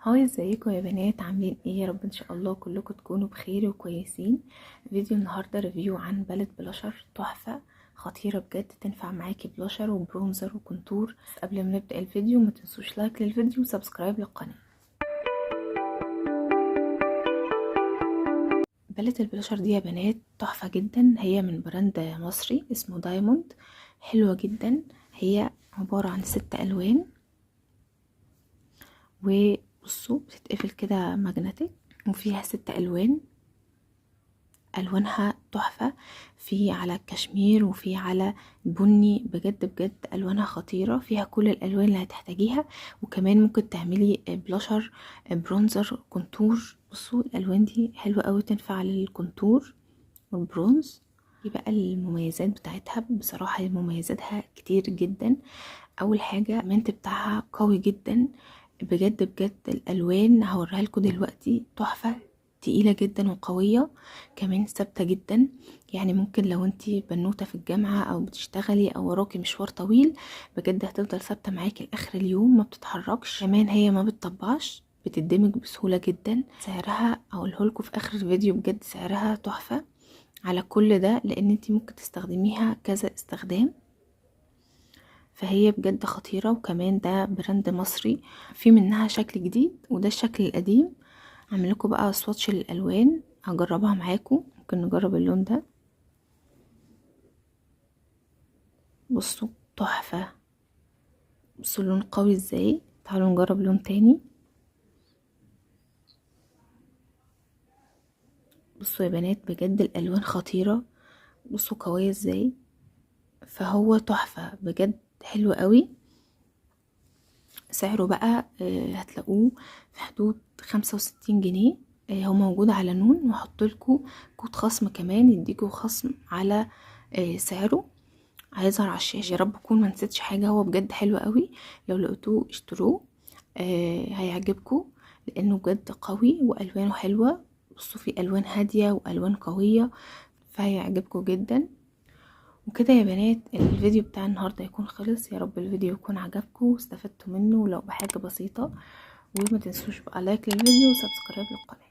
هاي، ازيكم يا بنات؟ عاملين ايه؟ يا رب ان شاء الله كلكم تكونوا بخير وكويسين. فيديو النهارده ريفيو عن باليت بلاشر تحفه خطيره بجد، تنفع معاكي بلاشر وبرونزر وكونتور. بس قبل ما نبدا الفيديو ما تنسوش لايك للفيديو وسبسكرايب للقناه. باليت البلاشر دي يا بنات تحفه جدا، هي من براند مصري اسمه دايموند. حلوه جدا، هي عباره عن 6 الوان، وبصوا بتتقفل كده ماجنتيك، وفيها 6 الوان. الوانها تحفه، في على الكشمير وفي على البني، بجد بجد الوانها خطيره، فيها كل الالوان اللي هتحتاجيها. وكمان ممكن تعملي بلاشر، برونزر، كونتور. بصوا الالوان دي حلوه قوي، تنفع للكونتور والبرونز. دي بقى المميزات بتاعتها، بصراحه مميزاتها كتير جدا. اول حاجه المنت بتاعها قوي جدا، بجد بجد الالوان هوريها لكم دلوقتي تحفه، تقيله جدا وقويه، كمان ثابته جدا. يعني ممكن لو انتي بنوته في الجامعه او بتشتغلي او وراكي مشوار طويل، بجد هتفضل ثابته معاكي لاخر اليوم، ما بتتحركش. كمان هي ما بتطبعش، بتدمج بسهوله جدا. سعرها اقوله لكم في اخر الفيديو، بجد سعرها تحفه على كل ده، لان انتي ممكن تستخدميها كذا استخدام، فهي بجد خطيرة. وكمان ده براند مصري، في منها شكل جديد وده الشكل القديم. عامل لكم بقى سواتش للالوان، هجربها معاكم. ممكن نجرب اللون ده، بصوا تحفة، بصوا اللون قوي ازاي. تعالوا نجرب لون تاني. بصوا يا بنات بجد الالوان خطيرة، بصوا قوية ازاي. فهو تحفة بجد، حلو قوي. سعره بقى هتلاقوه في حدود 65 جنيه. هو موجود على نون، وحط لكم كود خصم كمان يديكوا خصم على سعره، هيظهر على الشاشة. يا رب اكون ما نسيتش حاجة، هو بجد حلو قوي، لو لقيتوه اشتروه. هيعجبكم لانه بجد قوي والوانه حلوة. بصوا في الوان هادية والوان قوية، فهيعجبكم جدا. وكده يا بنات الفيديو بتاع النهارده يكون خلص. يا رب الفيديو يكون عجبكم واستفدتوا منه لو بحاجه بسيطه، وما تنسوش بقى لايك للفيديو وسبسكرايب للقناه.